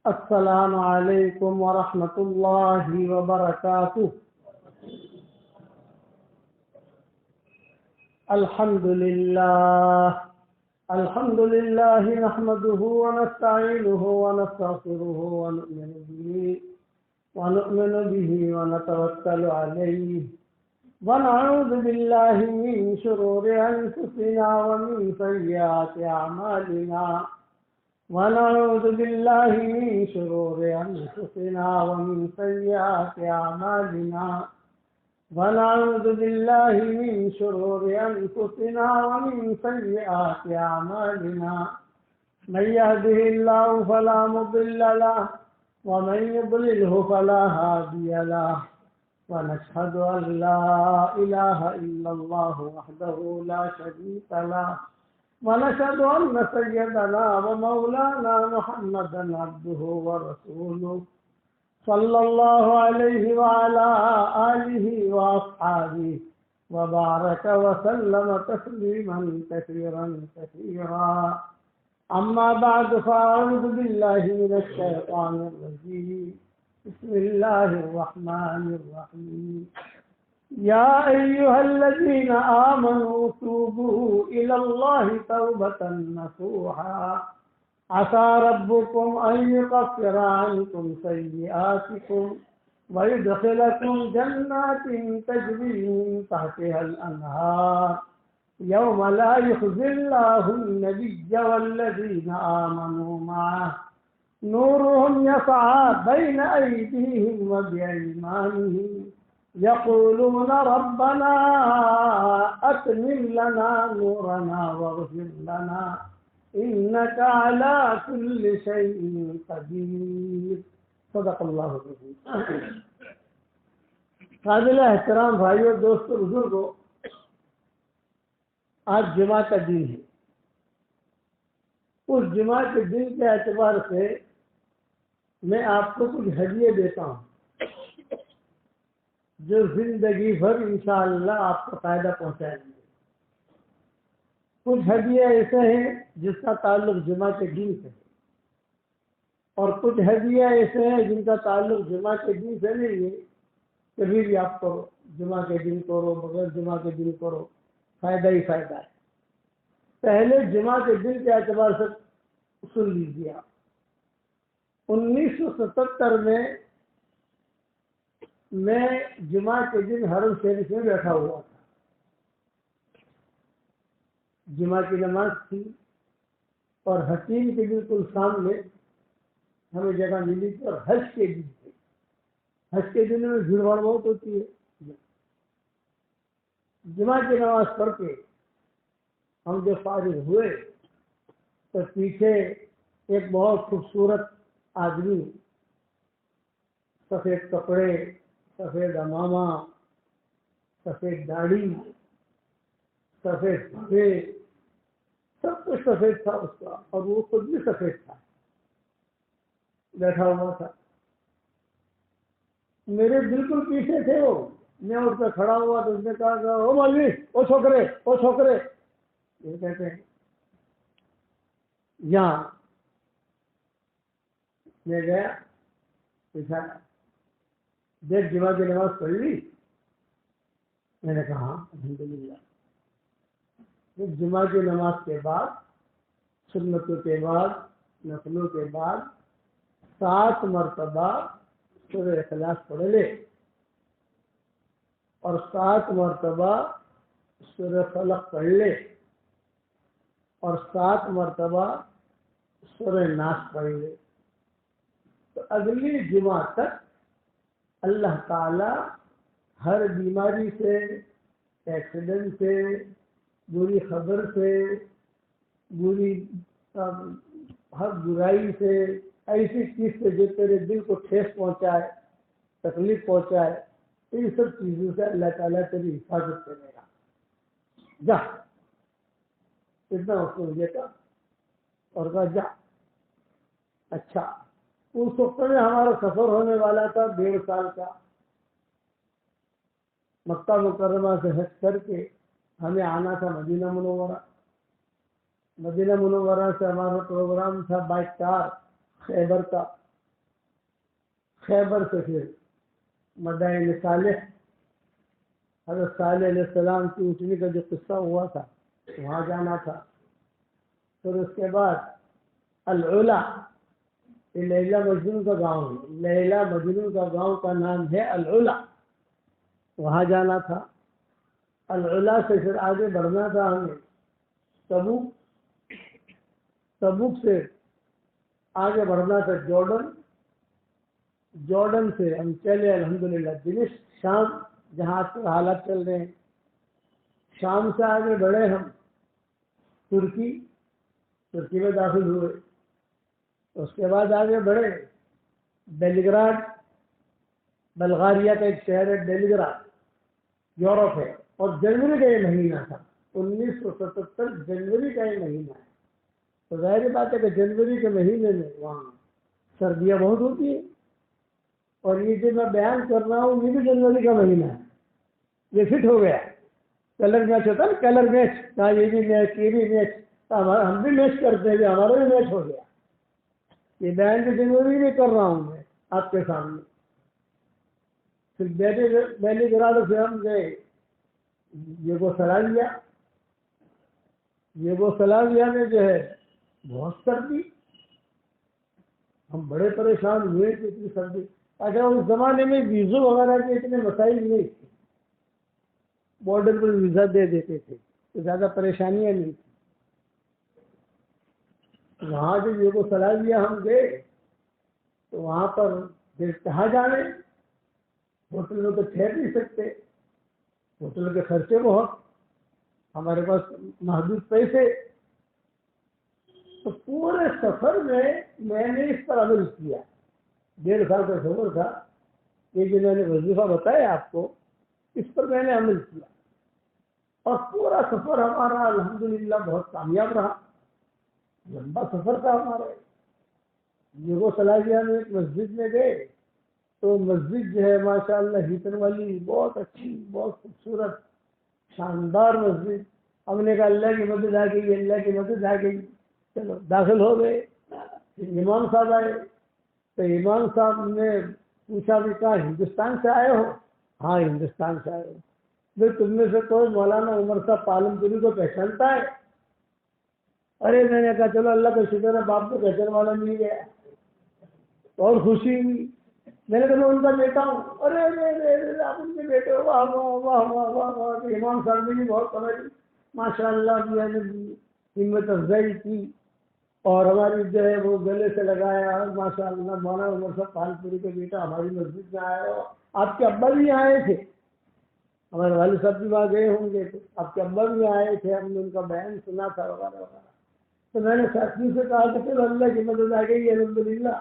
السلام علیکم ورحمۃ اللہ وبرکاتہ۔ الحمد للہ نحمده ونستعینه ونستغفره ونؤمن به ونتوکل علیہ ونعوذ باللہ من شرور انفسنا ومن سیئات اعمالنا ونعوذ بالله من شرور أنفسنا ومن سيئات أعمالنا ونعوذ بالله من شرور أنفسنا ومن سيئات أعمالنا من يهده الله فلا مضل له ومن يضلله فلا هادي له ونشهد أن لا إله إلا الله وحده لا شريك له ونشهد أن سيدنا ومولانا محمدا عبده ورسوله صلى الله عليه وعلى آله وأصحابه وبارك وسلم تسليما كثيرا كثيرا أما بعد فأعوذ بالله من الشيطان الرجيم بسم الله الرحمن الرحيم يا أيها الذين آمنوا توبوا إلى الله توبة نصوحا عسى ربكم أن يكفر عنكم سيئاتكم ويدخلكم جنات تجري من تحتها الأنهار يوم لا يخزي الله النبي والذين آمنوا معه نورهم يسعى بين أيديهم وبأيمانهم يقولون ربنا أتمم لنا نورنا واغفر لنا إنك على كل شيء قدير صدق اللہ العظیم۔ قابل احترام بھائیو، دوستو، بزرگو، آج جمعہ کا دن ہے۔ اس جمعہ کے دن کے اعتبار سے میں آپ کو کچھ ہدیے دیتا ہوں جو زندگی بھر انشاءاللہ آپ کو فائدہ پہنچائیں گے۔ کچھ ہدیے ایسے ہیں جس کا تعلق جمعہ کے دن سے ہے، اور کچھ ہدیے ایسے ہیں جن کا تعلق جمعہ کے دن سے نہیں ہے، کبھی بھی آپ کرو، جمعہ کے دن کرو، بغیر جمعہ کے دن کرو، فائدہ ہی فائدہ ہے۔ پہلے جمعہ کے دن کے اعتبار سے سن لیجیے آپ۔ 1977 میں جمعہ کے دن حرم شریف میں بیٹھا ہوا تھا۔ جمعہ کی نماز تھی اور حتیم کے بالکل سامنے ہمیں جگہ ملی تھی، اور حج کے دن تھے۔ حج کے دن میں بھیڑ بھاڑ بہت ہوتی ہے۔ جمعہ کی نماز پڑھ کے ہم جو فارغ ہوئے تو پیچھے ایک بہت خوبصورت آدمی، سفید کپڑے، سفید عمامہ، سفید داڑھی، سفید پھے، سب کچھ سفید تھا اس کا، اور وہ خود بھی سفید تھا، بیٹھا ہوا تھا۔ میرے بالکل پیچھے تھے وہ۔ میں اٹھ کر کھڑا ہوا تو اس نے کہا کہ او مولوی، او چھوکرے، یہ کہتے ہیں یہاں۔ میں گیا، پوچھا دیکھ جمعہ کی نماز پڑھ لی؟ میں نے کہا ہاں الحمدللہ۔ جمعہ کی نماز کے بعد، سنتوں کے بعد، نفلوں کے بعد 7 مرتبہ سورہ اخلاص پڑھ لے، اور 7 مرتبہ سورہ فلق پڑھ لے، اور 7 مرتبہ سورہ ناس پڑھ لے، تو اگلی جمعہ تک اللہ تعالی ہر بیماری سے، ایکسیڈنٹ سے، بری خبر سے، ہر برائی سے، ایسی چیز سے جو تیرے دل کو ٹھیس پہنچائے، تکلیف پہنچائے، ان سب چیزوں سے اللہ تعالیٰ تیری حفاظت کرے گا۔ جا، اتنا اس نے مجھے کہا، اور کہا جا۔ اچھا، اس وقت میں ہمارا سفر ہونے والا تھا 1.5 سال کا۔ مکہ مکرمہ سے حج کر کے ہمیں آنا تھا مدینہ منورہ۔ مدینہ منورہ سے ہمارا پروگرام تھا بائی کار خیبر کا، خیبر سے پھر مدائن صالح، حضرت صالح علیہ السلام کی اٹھنے کا جو قصہ ہوا تھا وہاں جانا تھا. پھر اس کے بعد العلا، یہ لیلا مجنون کا گاؤں ہے، لیلا مجنون کا گاؤں کا نام ہے العلا، وہاں جانا تھا. العلا سے پھر آگے بڑھنا تھا ہمیں تبوک، تبوک سے آگے بڑھنا تھا جارڈن، جارڈن سے ہم چلے الحمدللہ دمشق شام، جہاں آج کل حالات چل رہے ہیں. شام سے آگے بڑھے ہم ترکی، ترکی میں داخل ہوئے. اس کے بعد آگے بڑھے بیلگراڈ، بلغاریہ کا ایک شہر ہے بیلگراڈ، یورپ ہے. اور جنوری کا یہ مہینہ تھا، 1977 جنوری کا یہ مہینہ ہے. تو ظاہر بات ہے کہ جنوری کے مہینے میں وہاں سردیاں بہت ہوتی ہیں. اور یہ جو میں بیان کر رہا ہوں یہ بھی جنوری کا مہینہ ہے. یہ فٹ ہو گیا. کلر میچ ہوتا ہے نا، کلر میچ، ہاں یہ بھی میچ یہ بھی میچ، ہم بھی میچ کرتے ہیں، ہمارا بھی میچ ہو گیا. یہ بیان بھی جنوری میں کر رہا ہوں میں آپ کے سامنے. پھر بیلگراڈ سے ہم گئے یوگوسلاویا. یوگوسلاویا میں جو ہے بہت سردی، ہم بڑے پریشان ہوئے کہ اتنی سردی. اچھا اس زمانے میں ویزو وغیرہ کے اتنے مسائل نہیں تھے، بارڈر پر ویزا دے دیتے تھے تو زیادہ پریشانیاں نہیں تھیں. وہاں جب یوگوسلاویا ہم گئے تو وہاں پر پھر کہاں جانے، ہوٹل میں تو ٹھہر نہیں سکتے، ہوٹل کے خرچے بہت، ہمارے پاس محدود پیسے. تو پورے سفر میں نے اس پر عمل کیا. 1.5 سال کا سفر تھا. یہ جو میں نے وظیفہ بتایا آپ کو، اس پر میں نے عمل کیا. اور پورا سفر ہمارا الحمدللہ بہت کامیاب رہا. لمبا سفر تھا ہمارا. یوگوسلاویا میں ایک مسجد میں گئے تو مسجد جو ہے ماشاء اللہ ہیٹر والی، بہت اچھی، بہت خوبصورت، شاندار مسجد. ہم نے کہا اللہ کی مدد آ گئی، اللہ کی مدد آ گئی. چلو داخل ہو گئے. امام صاحب آئے تو امام صاحب نے پوچھا بھی کہا ہندوستان سے آئے ہو؟ ہاں ہندوستان سے آئے ہو. پھر تم میں سے کوئی مولانا عمر صاحب پالم پوری کو پہچانتا ہے؟ ارے میں نے کہا چلو اللہ کا شکر ہے باپ کو پہچان والا مل گیا. اور خوشی ہوئی. میں نے کہا میں ان کا بیٹا ہوں. ارے ارے ارے آپ ان کے بیٹے ہو، واہ واہ واہ واہ واہ واہ. امام صاحب نے بھی بہت سمجھ ماشاء اللہ میں نے ہمت افزائی کی اور ہماری جو ہے وہ گلے سے لگایا. ماشاء اللہ مولانا عمر صاحب پال پوری کے بیٹا ہماری مسجد میں آئے ہو. آپ کے ابا بھی آئے تھے، ہمارے والد صاحب بھی وہاں گئے ہوں گے، آپ کے ابا بھی آئے تھے، ہم نے ان کا بیان سنا تھا وغیرہ وغیرہ. تو میں نے ساتھی سے کہا کہ چلو اللہ کی مدد آ گئی الحمدللہ،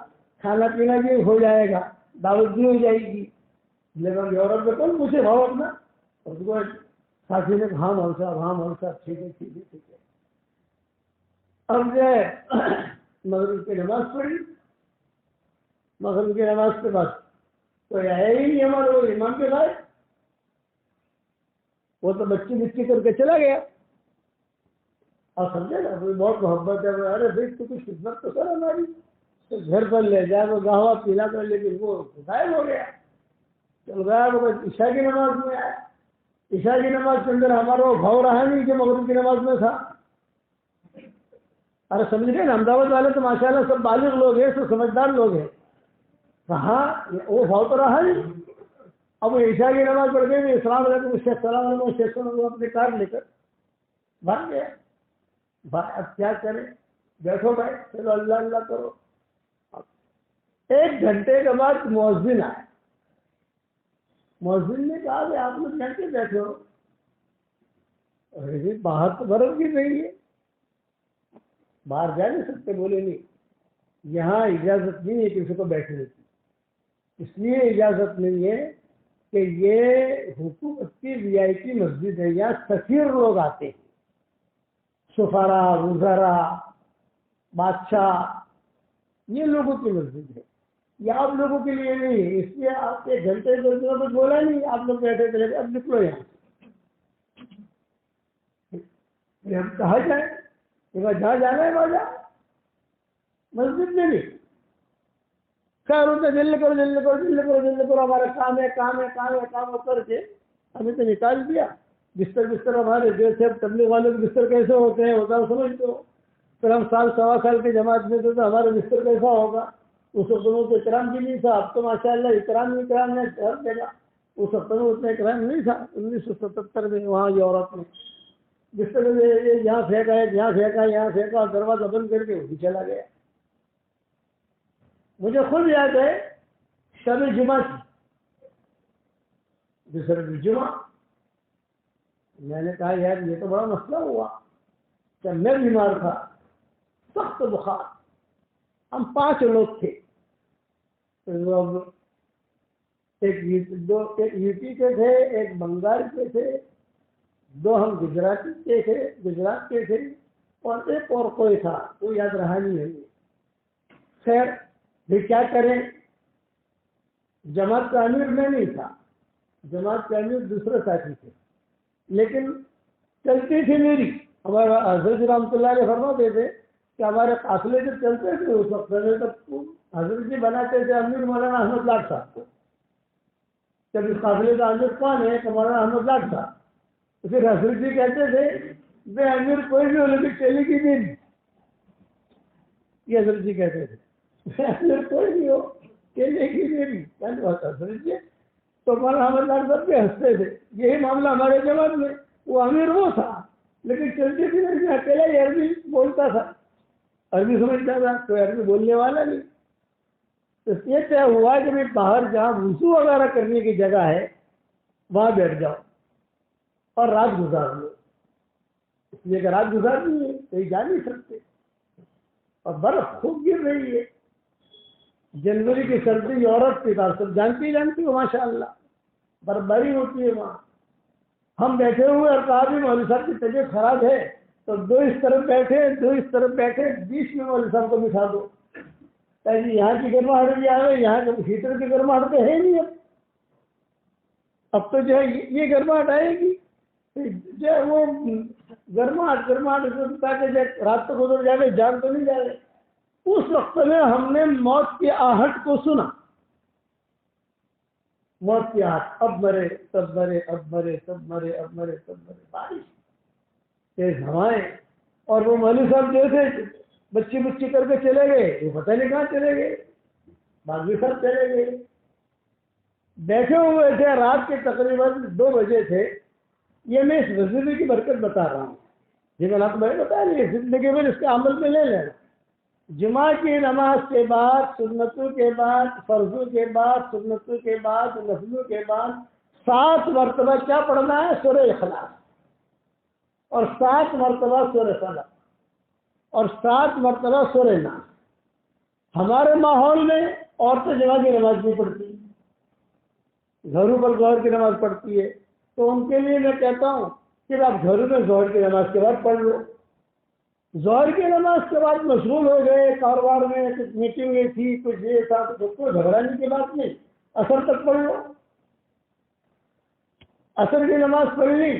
کھانا پینا بھی ہو جائے گا، دعوت بھی ہو جائے گی. لیکن یورپ میں کون پوچھے بھاؤ اپنا. اس کو ساتھی نے ہاں مول صاحب، ہاں مول صاحب، ٹھیک ہے ٹھیک ہے ٹھیک ہے. اب جو ہے مغرب کی نماز پڑھی. مغرب کی نماز کے بعد کوئی آیا ہی نہیں ہمارے وہ امام کے بعد. وہ تو بچی کر کے چلا گیا. اور سمجھے نا کوئی بہت محبت ہے. ارے بھائی تو کچھ خدمت تو کر ہماری، تو گھر پر لے جائے وہ گاہوا پیلا کر، لیکن وہ غائب ہو گیا. چل گیا وہ عشاء کی نماز میں آیا. عشاء کی نماز کے اندر ہمارا وہ بھاؤ رہا نہیں کہ مغرب کی نماز میں تھا. ارے سمجھ گئے نا، احمدآباد والے تو ماشاء اللہ سب بالغ لوگ ہیں، سب سمجھدار لوگ ہیں. کہاں وہ بھاؤ تو رہا نہیں. اب وہ عشاء کی نماز پڑھ گئی، السلام علیکم شیخ، السلام علیکم شیخ، اپنی کار لے کر بھاگ گیا. اب کیا کریں، بیٹھو بھائی چلو اللہ اللہ کرو. 1 گھنٹے کے بعد مؤذن آیا. مؤذن نے کہا کہ آپ لوگ گھر کے بیٹھے ہو؟ ارے باہر تو برف گر رہی ہے، باہر جا نہیں سکتے. بولے نہیں، یہاں اجازت نہیں ہے کسی کو بیٹھنے کی. اس لیے اجازت نہیں ہے کہ یہ حکومت کی VIP مسجد ہے، یہاں سفیر لوگ آتے ہیں، سفارا، وزراء، بادشاہ، یہ لوگوں کی مسجد ہے. یہ آپ لوگوں کے لیے نہیں ہے. اس لیے آپ 1 گھنٹے کچھ بولا نہیں، آپ لوگ بیٹھے چلے گئے. اب نکلو یہاں. ہم کہاں جائیں؟ جہاں جانا ہے وہاں جا، مسجد میں نہیں. کہا روتے جلد کرو جلد کرو جلد کرو جلد کرو، ہمارا کام ہے کام ہے کام ہے کام کر کے ہمیں تو نکال دیا. بستر ہمارے جیسے تبلیغ والے کے بستر کیسے ہوتے ہیں ہوتا ہے سمجھتے ہو. پھر ہم سال سوا سال کے جماعت میں تھے تو ہمارا بستر کیسا ہوگا. اس وقت میں تو اکرام بھی نہیں تھا. اب تو ماشاء اللہ اکرام ہے ہر جگہ. اس وقت میں اتنا اکرام نہیں تھا 1977 میں وہاں یورپ میں. بستر یہاں پھینکا ہے یہاں پھینکا یہاں پھینکا، دروازہ بند کر کے وہی چلا گیا. مجھے خود یاد ہے شب جمعہ کی دوسرے جمعہ میں نے کہا یار یہ تو بڑا مسئلہ ہوا کہ میں بیمار تھا، سخت بخار. ہم 5 لوگ تھے. ایک یو پی کے تھے، ایک بنگال کے تھے، 2 ہم گجرات کے تھے اور ایک اور کوئی تھا وہ یاد رہا نہیں ہے. خیر بھی کیا کریں، جماعت کا امیر میں نہیں تھا، جماعت کا امیر دوسرے ساتھی تھے، لیکن چلتی تھی میری. ہمارا حضرت رحمۃ اللہ علیہ فرماتے تھے کہ ہمارے قافلے جو چلتے تھے اس وقت حضرت جی بناتے تھے امیر مولانا احمد لاٹ صاحب کو. جب اس قافلے کا امیر کون ہے کہ مولانا احمد لاٹ صاحب. پھر حضرت جی کہتے تھے بے امیر کوئی بھی ہو لیکن چلے گی نہیں. یہ حضرت جی کہتے تھے بے امیر کوئی بھی ہو چلے گی نہیں. حضرت جی تو مولانا احمد لاٹ صاحب بھی ہنستے تھے. یہی معاملہ ہمارے جماعت میں، وہ امیر وہ تھا لیکن چلتی تھی نہیں، اکیلا ہی عربی بولتا تھا، عربی سمجھتا تھا، کوئی عربی بولنے والا نہیں. تو یہ طے ہوا کہ میں باہر جہاں وضو وغیرہ کرنے کی جگہ ہے وہاں بیٹھ جاؤ اور رات گزار لو. اس لیے کہ رات گزارنی ہے کہیں جا نہیں سکتے اور برف خوب گر رہی ہے. جنوری کی سردی یورپ کی بات سب جانتی ہو ماشاء اللہ، برفباری ہوتی ہے وہاں. ہم بیٹھے ہوئے اور کہا بھی مولوی صاحب کی طبیعت خراب ہے تو 2 اس طرف بیٹھے 20 میں مولوی صاحب کو بٹھا دو تاکہ یہاں کی گرماہٹ بھی آئے، یہاں کے ہیٹر کی گرماہٹ تو ہے نہیں. اب تو جو ہے یہ گرماہٹ آئے گی جو ہے وہ گرماہٹ تاکہ رات تک گزر جائے جان تو نہیں جائے. اس وقت میں ہم نے موت کی آہٹ کو سنا. موت کی آہٹ، اب مرے تب مرے اب مرے تب مرے اب مرے تب مرے. بارش، تیز ہوائیں، اور وہ مولوی صاحب جیسے بچی کر کے چلے گئے، وہ پتہ نہیں کہاں چلے گئے، باغی سب چلے گئے. بیٹھے ہوئے تھے، رات کے تقریباً 2 بجے تھے. یہ میں اس وظیفے کی برکت بتا رہا ہوں جی. میں آپ کو بتا رہی زندگی میں اس کے عمل میں لے لینا. جمعہ کی نماز کے بعد، سنتوں کے بعد، فرضوں کے بعد، سنتوں کے بعد، نفلوں کے بعد 7 مرتبہ کیا پڑھنا ہے؟ سورہ اخلاص. اور 7 مرتبہ سورہ فلق اور 7 مرتبہ سورہ ناس. ہمارے ماحول میں عورتیں جمعہ کی نماز نہیں پڑھتی، گھروں پر ظہر کی نماز پڑھتی ہے. تو ان کے لیے میں کہتا ہوں کہ آپ گھروں میں ظہر کی نماز کے بعد پڑھ لو. ظہر کی نماز کے بعد مشغول ہو گئے کاروبار میں، کچھ میٹنگیں تھی، کچھ یہ تھا، تو کوئی گھبرانے کی بات نہیں، اثر تک پڑھ لو. اثر کی نماز پڑھ لی،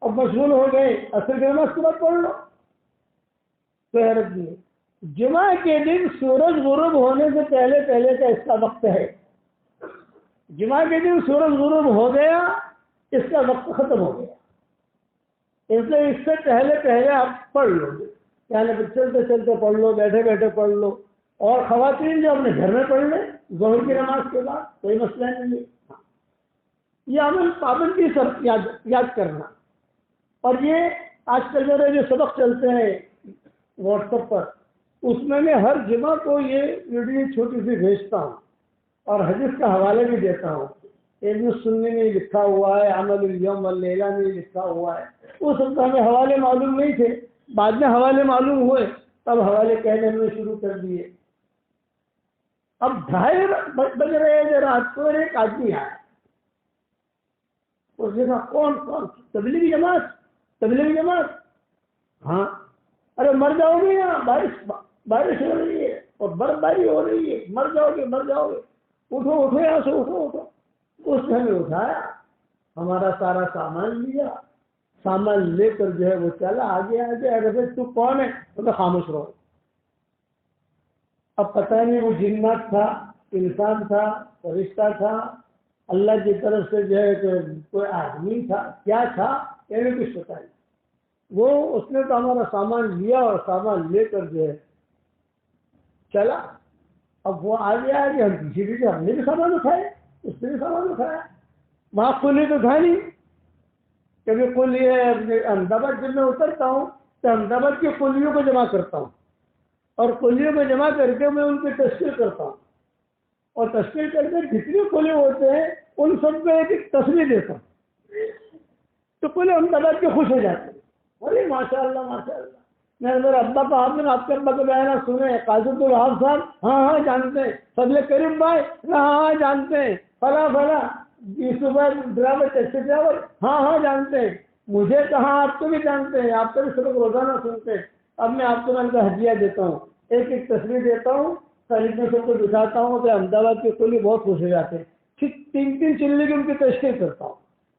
اب مشغول ہو گئے، اثر کی نماز کے بعد پڑھ لو. تو حیرت نہیں. جمعہ کے دن سورج غروب ہونے سے پہلے کا اس کا وقت ہے. جمعہ کے دن سورج غروب ہو گیا، اس کا وقت ختم ہو گیا. اس لیے اس سے پہلے آپ پڑھ لو گے، یعنی چلتے چلتے پڑھ لو، بیٹھے بیٹھے پڑھ لو. اور خواتین جو اپنے گھر میں پڑھ لیں ظہر کی نماز کے بعد، کوئی مسئلہ نہیں ہے. یہ عمل پابندی سب یاد کرنا. اور یہ آج کل میرے جو سبق چلتے ہیں واٹس ایپ پر، اس میں ہر جمعہ کو یہ ویڈیو چھوٹی سی بھیجتا ہوں اور حدیث کا حوالہ بھی دیتا ہوں. ابن سنی میں لکھا ہوا ہے، عمل الیوم واللیلہ میں لکھا ہوا ہے. اس وقت ہمیں حوالے معلوم نہیں تھے، بعد میں حوالے معلوم ہوئے تب حوالے کہنے میں شروع کر دیے. اب 2:30 بج رہے تھے رات کو، ایک آدمی آیا. اس نے کہا کون؟ تبلیغی جماعت. ہاں. ارے مر جاؤ گے یہاں، بارش ہو رہی ہے اور برف باری ہو رہی ہے، مر جاؤ گے. اٹھو یہاں سے، اٹھو. اس نے ہمیں اٹھایا، ہمارا سارا سامان لیا، سامان لے کر جو ہے وہ چلا آگے. اگر تو کون ہے تو خاموش رہو. اب پتہ نہیں وہ جنات تھا انسان تھا, فرشتہ تھا, اللہ کی طرف سے جو ہے کہ کوئی آدمی تھا, کیا تھا یعنی کچھ پتا نہیں. وہ اس نے تو ہمارا سامان لیا اور سامان لے کر جو ہے چلا. اب وہ آگے آگے ہم پیچھے پیچھے, ہم نے بھی سامان اٹھایا, اس نے بھی سامان اٹھایا. وہاں کلی تو تھا نہیں, کبھی کلی ہے. احمد آباد جب میں اترتا ہوں تو احمد آباد کی کلیوں کو جمع کرتا ہوں, اور کلیوں کو جمع کر کے میں ان کی تشکیل کرتا ہوں, اور تشکیل کر کے جتنے کھلے ہوتے ہیں ان سب کو ایک ایک تصویر دیتا ہوں. تو کھلے احمد آباد کے خوش ہو جاتے ہیں, بولے ماشاء اللہ ماشاء اللہ. میں میرے ابا کا آپ کے ابا کا بیان سنے, قاصد الوہاب صاحب, ہاں جانتے ہیں. فضل کریم بھائی, ہاں جانتے ہیں. فلاں فلاں صبح ڈرائیور ٹیکسی ڈرائیور, ہاں جانتے ہیں. مجھے کہاں, آپ کو بھی جانتے ہیں, آپ کا بھی سبق روزانہ سنتے ہیں. اب میں آپ کو کا ہدیہ دیتا ہوں, ایک ایک تصویر دیتا ہوں, خریدنے سب کو دکھاتا ہوں. کہ احمد آباد کے کلی بہت خوش ہو جاتے ہیں. پھر 3 چلے کی ان کی تشکیل کرتا ہوں.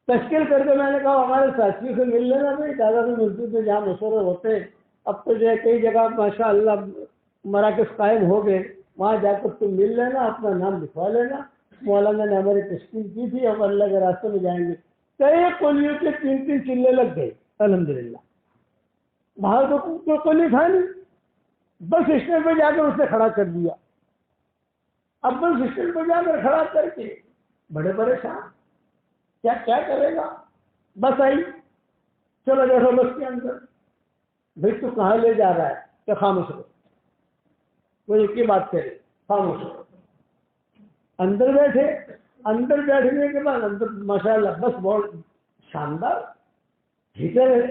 تشکیل کر کے میں نے کہا ہمارے ساتھیوں سے مل لینا بھائی, دادا بھی مسجد میں جہاں مشورے ہوتے ہیں. اب تو جو ہے کئی جگہ ماشاء اللہ مراکز قائم ہو گئے, وہاں جا کر تم مل لینا, اپنا نام لکھوا لینا. مولانا نے ہماری تشکیل کی تھی, ہم اللہ کے راستے میں جائیں گے. کئی کولیوں کے 3 چلے لگ گئے الحمدللہ. باہر تو کولی تھا نہیں, بس اسٹینڈ پہ جا کر اسے کھڑا کر دیا. اب بس اسٹینڈ پہ جا کر کھڑا کر کے بڑے پریشان, کیا کرے گا. بس آئی, چلو بیٹھو بس کے اندر. بھائی تو کہاں لے جا رہا ہے, کہ خاموش ہو, وہ ایک ہی بات کرے, خاموش ہو. اندر بیٹھے, اندر بیٹھنے کے بعد اندر ماشاء اللہ بس بہت شاندار ہیٹر ہے,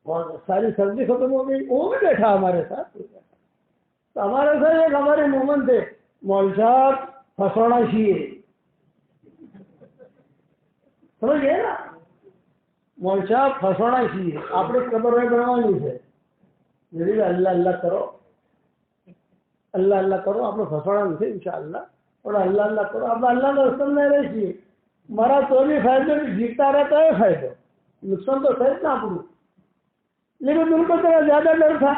بہت ساری سردی ختم ہو گئی. وہ بھی بیٹھا ہمارے ساتھ. تو ہمارے ساتھ ایک ہمارے مومن تھے, مول صاحب پھسوڑا چاہیے, سمجھ گئے نا, مول صاحب پھسوڑا چاہیے, آپ نے قبر میں بنوانی ہے. میری اللہ اللہ کرو, اللہ اللہ کرو, آپ نے پھسوڑا نہیں تھے انشاءاللہ, اور اللہ اللہ کرو. اب اللہ کا رسم نہیں رہی, مرا تو بھی فائدہ, جیتتا رہتا ہے فائدہ, نقصان تو ہے نا آپ کو. لیکن ان کو ذرا زیادہ ڈر تھا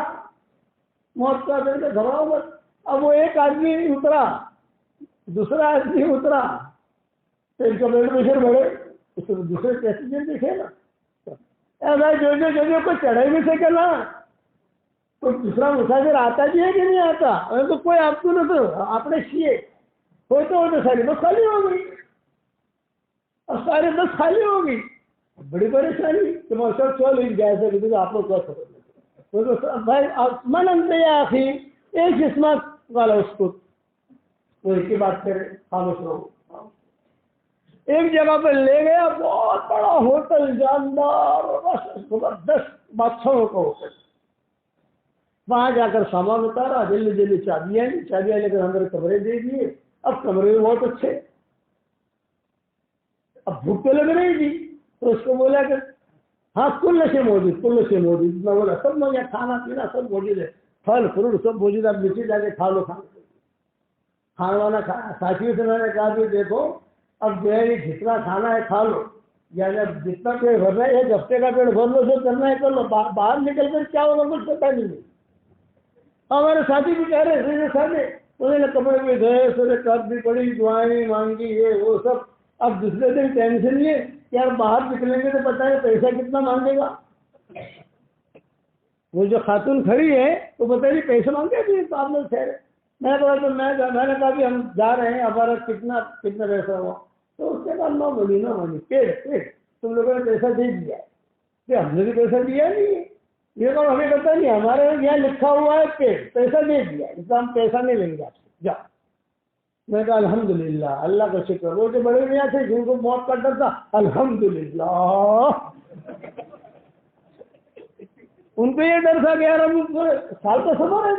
موت کا, ڈر کے گھبراؤ مت. اب وہ ایک آدمی اترا, دوسرا آدمی اترا, تو ان کا بلڈ پریشر بڑھے, اس کو دوسرے پیسنجر دیکھے نا, ایسا جو کوئی چڑھائی بھی سکے نا, تو دوسرا مسافر آتا بھی ہے کہ نہیں آتا, تو کوئی آپ کو نہ تو آپ نے چاہیے ہوتے ہوتے ساری بس خالی ہو گئی, اور ساری بس خالی ہو گئی. بڑی پریشانی کہ موسم چل ہی گیا سے, آپ لوگ کیا خبر بھائی من انتے آخری ایک قسمت والا اس کو وہ ایک ہی بات کرے, خاموش رہو. ایک جگہ پہ لے گیا, بہت بڑا ہوٹل, جاندار زبردست بادشاہوں کا ہوٹل. وہاں جا کر سامان اتارا, جلدی جلدی چابیاں لے کر اندر کمرے دے دیے. اب کمرے بھی بہت اچھے. اب بھوک تو لگ رہی تھی, تو اس کو بولا کہ ہاں کل سے موجود, میں بولا سب میں کھانا پینا سب موجود ہے, پھل فروٹ سب موجود ہے, آپ نیچے جا کے کھا لو. کھانا والا ساتھیوں سے میں نے کہا کہ دیکھو اب جو ہے یہ جتنا کھانا ہے کھا لو, یعنی اب جتنا پیٹ بھرنا ہے, 1 ہفتے کا پیٹ بھر لو, جو کرنا ہے کر لو, باہر نکل کر کیا ہوگا کچھ پتا نہیں. ہمارے ساتھی بھی کہہ رہے ساتھی, انہوں نے کپڑے بھی گئے, سورے کب بھی پڑی, دعائیں مانگی, یہ وہ سب. اب دوسرے دن ٹینشن یہ کہ یار باہر نکلیں گے تو پتا ہے پیسہ کتنا مانگے گا. وہ جو خاتون کھڑی ہے وہ بتا رہی پیسے مانگے بھی, تو آپ لوگ ٹھہرے. میں نے کہا کہ ہم جا رہے ہیں, ہمارا کتنا پیسہ ہوا. تو اس کے بعد 9 مہینے پیٹ تم لوگوں نے پیسہ دے دیا, کہ ہم نے بھی پیسہ دیا نہیں, یہ تو ہمیں پتا نہیں, ہمارے یہاں لکھا ہوا ہے پیٹ, پیسہ دے دیا, اس کا ہم پیسہ نہیں لیں گے آپ سے, جاؤ. میں کہا الحمدللہ, اللہ کا شکر. وہ جو بڑے میاں تھے جن کو موت کا ڈر تھا, الحمدللہ ان کو یہ ڈر تھا کہ یار ہم سال کا سفر ہے.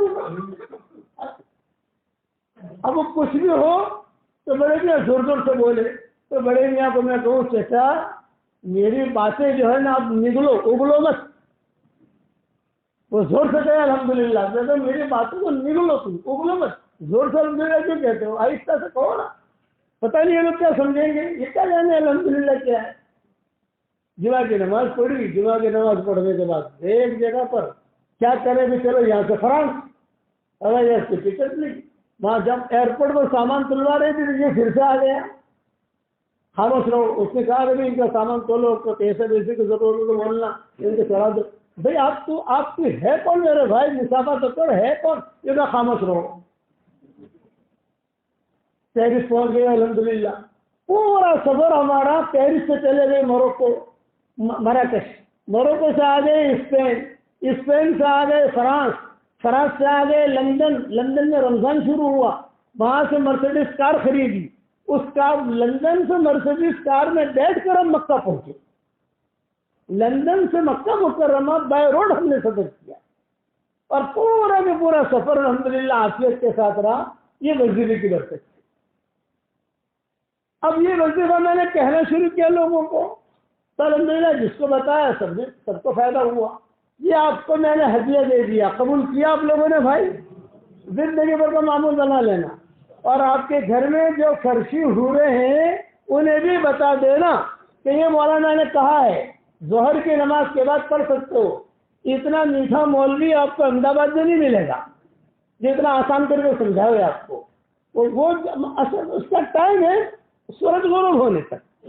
اب وہ کچھ بھی ہو تو بڑے میاں زور زور سے بولے, تو بڑے میاں کو میں کہوں چچا میری باتیں جو ہے نا آپ نگلو, اگلو مت. وہ زور سے کہے الحمدللہ, میں تو میری باتوں کو نگلو, تم اگلو مت. زور سے الحمدللہ کیوں کہتے ہو, آہستہ سے کہو نا, پتہ نہیں یہ لوگ کیا سمجھیں گے, یہ کیا جانے الحمدللہ کیا ہے. جمعہ کی نماز پڑھی, جمعہ کی نماز پڑھنے کے بعد ایک جگہ پر کیا کرے بھی, چلو یہاں سے فرانس, ہوائی جہاز کی ٹکٹ لی, وہاں جب ایئرپورٹ پر سامان تلوا رہے تھے تو یہ پھر سے آ گیا، خاموش رہو. اس نے کہا کہ ان کا سامان تولو، پیسے ویسے کی ضرورت ہو تو بولنا، ان کے چڑھا دو. بھائی آپ کی ہے کون میرے بھائی؟ مسافہ تو کر، ہے کون؟ یہ کہا خاموش رہو. پیرس پہنچ گئے الحمدللہ. پورا سفر ہمارا پیرس سے چلے گئے موروکو، مراکش، موروکو سے آ گئے اسپین، اسپین سے آ گئے فرانس، فرانس سے آ گئے لندن، لندن میں رمضان شروع ہوا، وہاں سے مرسیڈیز کار خریدی، اس کار لندن سے مرسیڈیز کار میں بیٹھ کر ہم مکہ پہنچے. لندن سے مکہ مکرمہ بائی روڈ ہم نے سفر کیا، اور پورا میں پورا سفر الحمدللہ عافیت کے ساتھ رہا. یہ وظیفے کی برکت تھی. اب یہ وظیفہ میں نے کہنا شروع کیا لوگوں کو، تو الحمدللہ جس کو بتایا سب کو فائدہ ہوا. یہ آپ کو میں نے ہدیہ دے دیا، قبول کیا آپ لوگوں نے بھائی؟ زندگی بھر کا معمول بنا لینا. اور آپ کے گھر میں جو فرشی ہورے ہیں انہیں بھی بتا دینا کہ یہ مولانا نے کہا ہے ظہر کی نماز کے بعد پڑھ سکتے ہو. اتنا میٹھا مولوی آپ کو احمد آباد میں نہیں ملے گا جتنا آسان کر کے سمجھاؤ آپ کو. وہ اس کا ٹائم ہے سورج غروب ہونے تک.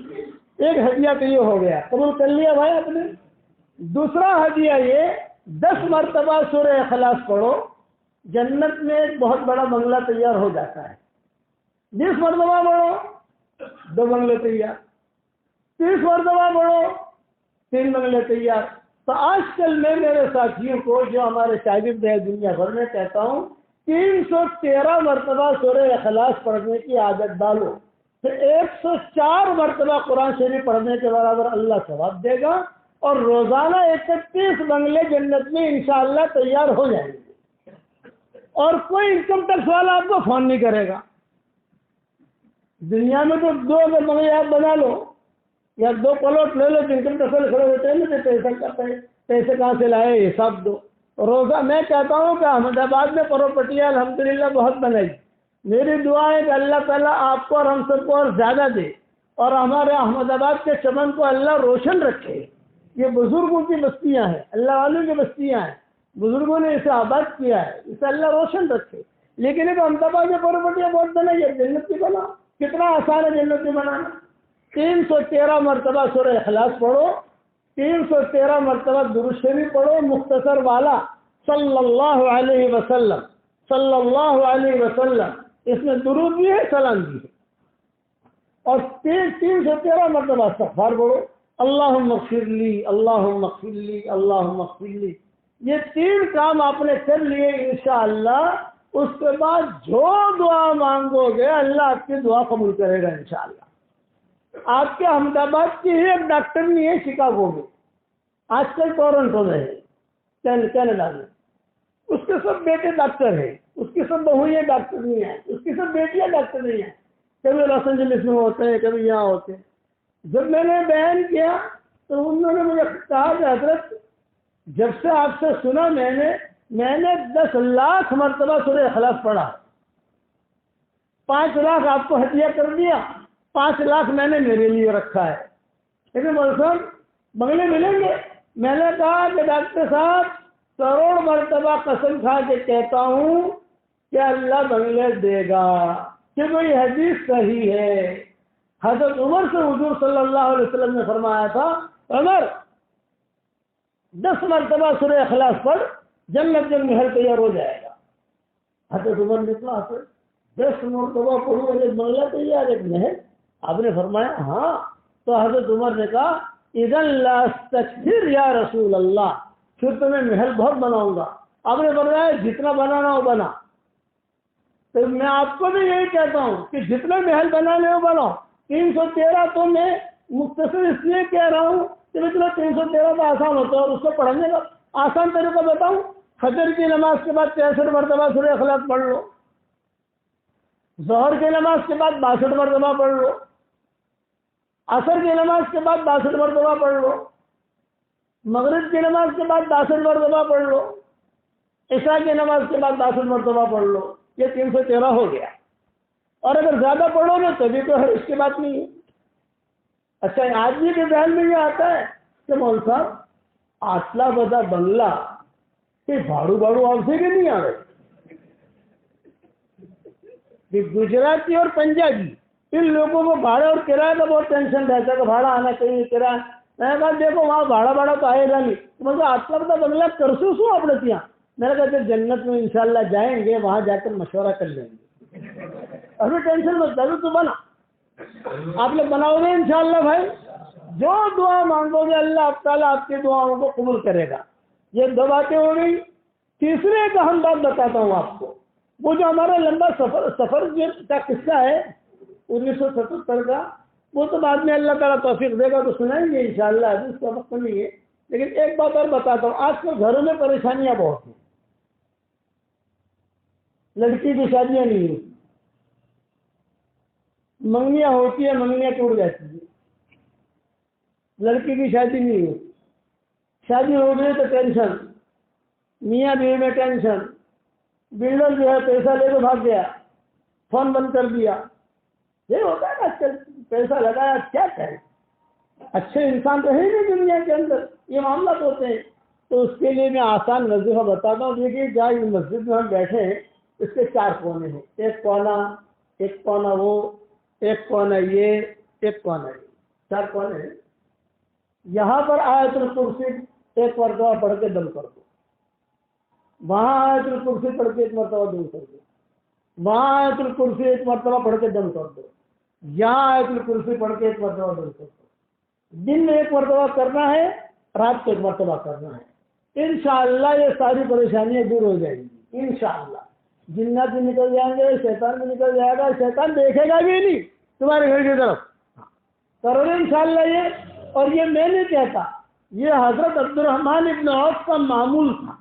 ایک ہدیہ تو یہ ہو گیا، قبول کر لیا بھائی آپ نے. دوسرا ہدیہ یہ 10 مرتبہ سورہ اخلاص پڑھو، جنت میں ایک بہت بڑا بنگلہ تیار ہو جاتا ہے. 20 مرتبہ پڑھو 2 بنگلے تیار، 30 مرتبہ پڑھو 3 بنگلے تیار. تو آج کل میں میرے ساتھیوں کو جو ہمارے شاگرد ہیں دنیا بھر میں کہتا ہوں 313 مرتبہ سورہ اخلاص پڑھنے کی عادت ڈالو، تو 104 مرتبہ قرآن شریف پڑھنے کے برابر اللہ ثواب دے گا، اور روزانہ 31 بنگلے جنت میں انشاءاللہ تیار ہو جائیں گے. اور کوئی انکم ٹیکس والا آپ کو فون نہیں کرے گا. دنیا میں تو 2 بنگلے آپ بنا لو یا 2 پلاٹ لے لو، انکم ٹیکس والے کھڑے ہوتے ہیں نا، پیسے کہاں سے لائے حساب دو. روزہ میں کہتا ہوں کہ احمد آباد میں پراپرٹی الحمدللہ بہت بنائی. میری دعا ہے کہ اللہ تعالیٰ آپ کو اور ہم سب کو اور زیادہ دے، اور ہمارے احمد آباد کے چمن کو اللہ روشن رکھے. یہ بزرگوں کی بستیاں ہیں، اللہ والوں کی بستیاں ہیں، بزرگوں نے اسے آباد کیا ہے، اسے اللہ روشن رکھے. لیکن ایک احمد آباد میں پراپرٹیاں بہت بنائی ہے، جنت کی بنا. کتنا آسان ہے جنت کی بنانا. 313 مرتبہ سورہ اخلاص پڑھو، 313 مرتبہ درود شریف پڑھو مختصر والا، صلی اللہ علیہ وسلم، صلی اللہ علیہ وسلم. اس میں درود بھی ہے، سلام بھی ہے. اور 313 مرتبہ استغفار پڑھو، اللہم اغفر لی، اللہم اغفر لی، اللہم اغفر لی. یہ 3 کام آپ نے کر لیے انشاءاللہ، اس کے بعد جو دعا مانگو گے اللہ آپ کی دعا قبول کرے گا انشاءاللہ. آپ کے احمد آباد کی ہی ایک ڈاکٹر نہیں ہے شکاگو میں، آج کل ٹورنٹو میں ہے، کینیڈا میں. اس کے سب بیٹے ڈاکٹر ہیں، اس کی سب بہوئیں ڈاکٹر نہیں ہیں، اس کی سب بیٹیاں ڈاکٹر نہیں ہیں. کبھی لاس اینجلس میں ہوتے ہیں، کبھی یہاں ہوتے ہیں. جب میں نے بیان کیا تو انہوں نے مجھے کہا کہ حضرت جب سے آپ سے سنا میں نے 10 لاکھ مرتبہ سورہ اخلاص پڑھا، 5 لاکھ آپ کو ہدیہ کر دیا، 5 لاکھ میں نے میرے لیے رکھا ہے. لیکن مولوی بنگلے ملیں گے؟ میں نے کہا کہ ڈاکٹر صاحب کروڑ مرتبہ قسم کھا کے کہتا ہوں کہ اللہ بنگلے دے گا، کہ کوئی حدیث صحیح ہے. حضرت عمر سے حضور صلی اللہ علیہ وسلم نے فرمایا تھا عمر 10 مرتبہ سورہ اخلاص پڑھ، جنت جنگ محل تیار ہو جائے گا. حضرت عمر نے کہا 10 مرتبہ پڑھو ایک بنگلہ تیار ایک محل؟ آپ نے فرمایا ہاں. تو حضرت عمر نے کہا اذن لا استکثر یا رسول اللہ، پھر تو میں محل بہت بناؤں گا. آپ نے فرمایا جتنا بنانا ہو بنا. تو میں آپ کو بھی یہی کہتا ہوں کہ جتنا محل بنانے ہو بناؤ. 313 تو میں مختصر اس لیے کہہ رہا ہوں کہ مطلب 313 تو آسان ہوتا ہے، اور اس کو پڑھنے کا آسان طریقہ بتاؤں. فجر کی نماز کے بعد 63 مرتبہ سورہ اخلاص پڑھ لو، ظہر کی نماز کے بعد 62 مرتبہ پڑھ لو، عصر کی نماز کے بعد 62 مرتبہ پڑھ لو، مغرب کی نماز کے بعد 62 مرتبہ پڑھ لو، عشاء کی نماز کے بعد 62 مرتبہ پڑھ لو. یہ 313 ہو گیا. اور اگر زیادہ پڑھو گے تو بھی تو ہے، اس کی بات نہیں ہے. اچھا آدمی کے ذہن میں یہ آتا ہے کہ مولوی صاحب آٹلا بدا بنگلہ کہ بھاڑو آپ سے بھی نہیں آ رہے. کہ گجراتی اور پنجابی ان لوگوں کو بھاڑا اور کرایہ کا بہت ٹینشن رہتا ہے کہ بھاڑا آنا چاہیے کرایہ. میں نے کہا دیکھو وہاں بھاڑا تو آئے گا نہیں. مطلب آٹھ کا بنگلہ کرسو سو اپنے یہاں. میں نے کہا جب جنت میں انشاءاللہ جائیں گے وہاں جا کر مشورہ کر لیں گے. ابھی ٹینشن مت ابھی تو بنا آپ لوگ بناؤ گے انشاءاللہ بھائی. جو دعا مانگو گے اللہ تعالیٰ آپ کی دعاؤں کو قبول کرے گا. یہ دو باتیں ہو گئی. تیسرے ایک اہم بات بتاتا ہوں آپ کو. وہ جو ہمارا لمبا سفر کا قصہ ہے 1977 کا, وہ تو بعد میں اللہ تعالیٰ توفیق دے گا تو سنائیں گے انشاءاللہ. ابھی اس کا وقت نہیں ہے. لیکن ایک بات اور بتاتا ہوں. آج کل گھروں میں پریشانیاں بہت ہیں. لڑکی کی شادیاں نہیں ہوتی, منگنیاں ہوتی ہیں, منگنیاں ٹوٹ جاتی ہیں. لڑکی کی شادی نہیں ہوتی, شادی ہو گئی تو ٹینشن, میاں بیوی میں ٹینشن. بلڈر جو ہے پیسہ لے کے بھاگ گیا, فون بند کر دیا. یہ ہوتا ہے نا آج کل, پیسہ لگایا کیا کریں. اچھے انسان تو ہے ہی نہیں دنیا کے اندر, یہ معاملات ہوتے ہیں. تو اس کے لیے میں آسان وظیفہ بتاتا ہوں. دیکھیے جہاں مسجد میں ہم بیٹھے ہیں اس کے 4 کونے ہیں. ایک کونا وہ, ایک کونا یہ, ایک کونا یہ, 4 کونے ہیں. یہاں پر آیت الکرسی ایک مرتبہ پڑھ کے دم کر دو. وہاں آیت الکرسی پڑھ کے ایک مرتبہ دم کر دو. وہاں آیت الکرسی ایک مرتبہ پڑھ کے دم کر دو. یہاں آیت الکرسی پڑھ کے ایک مرتبہ دم کر دو. دن میں ایک مرتبہ کرنا ہے, رات کو ایک مرتبہ کرنا ہے. انشاءاللہ یہ ساری پریشانیاں دور ہو جائیں گی انشاءاللہ. جنات بھی نکل جائیں گے, شیطان بھی نکل جائے گا. شیطان دیکھے گا بھی نہیں تمہارے گھر کی طرف. کرو گے انشاءاللہ یہ. اور یہ میں نہیں کہتا, یہ حضرت عبد الرحمن ابن عوف کا معمول تھا.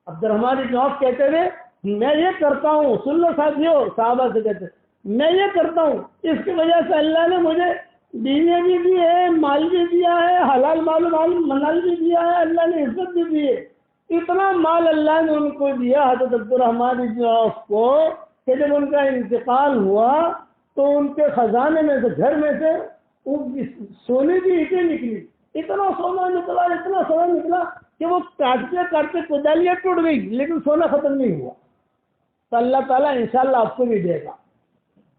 عبد الرحمن ابن عوف کہتے تھے میں یہ کرتا ہوں, سن لو ساتھیوں, صحابہ سے کہتے میں یہ کرتا ہوں, اس کی وجہ سے اللہ نے مجھے بیوی بھی دی ہے, مال بھی دیا ہے, حلال مال بھی دیا ہے, اللہ نے عزت بھی دی ہے. اتنا مال اللہ نے ان کو دیا حضرت عبد الرحمن ابن عوف کو کہ جب ان کا انتقال ہوا تو ان کے خزانے میں سے, گھر میں سے سونے کی اینٹیں نکلی. اتنا سونا نکلا کہ وہ کاٹتے کاٹتے کدالیاں ٹوٹ گئی, لیکن سونا ختم نہیں ہوا. تو اللہ تعالیٰ انشاءاللہ آپ کو بھی دے گا.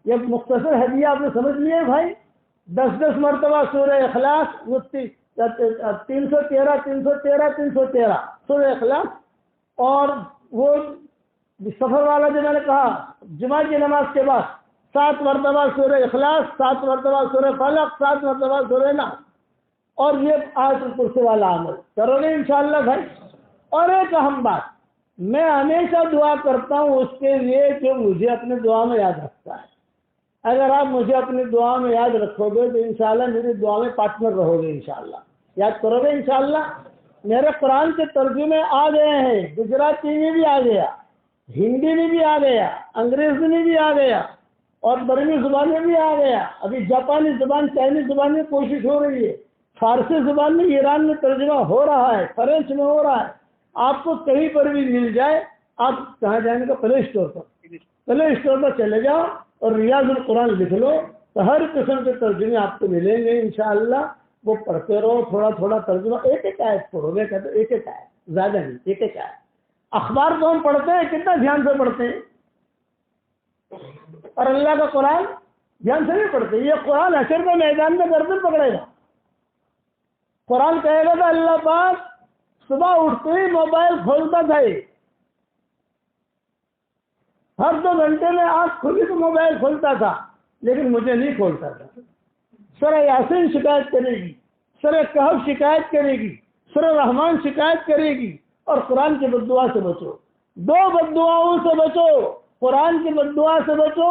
یہ مختصر ہدیہ آپ نے سمجھ لیا بھائی. 10 مرتبہ سورہ اخلاص, 313 سورہ اخلاص. اور وہ سفر والا جو میں نے کہا جمعہ کی نماز کے بعد 7 مرتبہ سورہ اخلاص, 7 مرتبہ سورہ فلق, 7 مرتبہ سورہ ناس. اور یہ آیت الکرسی والا عمل کرو گے انشاءاللہ بھائی. اور ایک اہم بات, میں ہمیشہ دعا کرتا ہوں اس کے لیے جو مجھے اپنے دعا میں یاد رکھتا ہے. اگر آپ مجھے اپنی دعا میں یاد رکھو گے تو انشاءاللہ میری دعا میں پارٹنر رہو گے انشاءاللہ. یاد کرو گے انشاءاللہ. میرے قرآن کے ترجمے آ گئے ہیں, گجراتی میں بھی آ گیا, ہندی میں بھی آ گیا, انگریزی میں بھی آ گیا, اور برمی زبان میں بھی آ گیا. ابھی جاپانی زبان, چائنیز زبان میں کوشش ہو رہی ہے. فارسی زبان میں ایران میں ترجمہ ہو رہا ہے, فرینچ میں ہو رہا ہے. آپ کو کہیں پر بھی مل جائے, آپ کہاں جائیں گے؟ پلے اسٹور پر چلے جاؤ اور ریاض القرآن لکھ لو, تو ہر قسم کے ترجمے آپ کو ملیں گے انشاءاللہ. وہ پڑھتے رہو, تھوڑا ترجمہ, ایک آیت پڑھو گے, کہتے ایک آیت, زیادہ نہیں, ایک آیت. اخبار کو ہم پڑھتے ہیں, کتنا دھیان سے پڑھتے ہیں, اور اللہ کا قرآن دھیان سے نہیں پڑھتے. یہ قرآن حشر کے میدان میں گردن پکڑے گا. قرآن کہے گا کہ اللہ پاک صبح اٹھتے ہی موبائل کھولتا تھا, ہر 2 گھنٹے میں آنکھ کھلی تو موبائل کھولتا تھا, لیکن مجھے نہیں کھولتا تھا. سورہ یاسین شکایت کرے گی, سورہ کہف شکایت کرے گی, سورہ رحمان شکایت کرے گی. اور قرآن کی بد دعا سے بچو. 2 بد دعاؤں سے بچو, قرآن کی بد دعا سے بچو,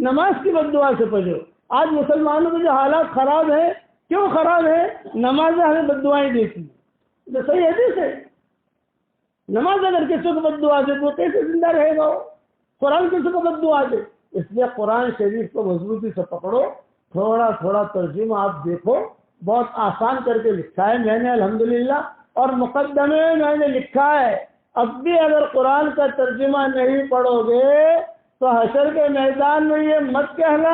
نماز کی بد دعا سے بچو. آج مسلمانوں کے جو حالات خراب ہیں, کیوں خراب ہے؟ نمازیں ہمیں بد دعائیں دیتی ہیں. تو صحیح حدیث ہے, نماز اگر کسی کو بد دعا دے تو کیسے زندہ رہے گا؟ قرآن کسی کو بد دعا دے. اس لیے قرآن شریف کو مضبوطی سے پکڑو, تھوڑا ترجمہ آپ دیکھو, بہت آسان کر کے لکھا ہے میں نے الحمدللہ, اور مقدمے میں میں نے لکھا ہے اب بھی اگر قرآن کا ترجمہ نہیں پڑھو گے تو حشر کے میدان میں یہ مت کہنا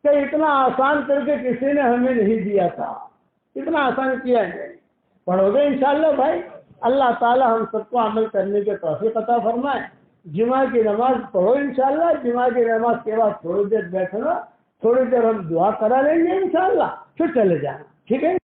کہ اتنا آسان کر کے کسی نے ہمیں نہیں دیا تھا. اتنا آسان کیا ہے. پڑھو گے انشاءاللہ بھائی. اللہ تعالی ہم سب کو عمل کرنے کے توفیق عطا فرمائے. جمعہ کی نماز پڑھو انشاءاللہ، جمعہ کی نماز کے بعد تھوڑی دیر بیٹھنا، تھوڑی دیر ہم دعا کرا لیں گے انشاءاللہ، پھر چلے جانا، ٹھیک ہے؟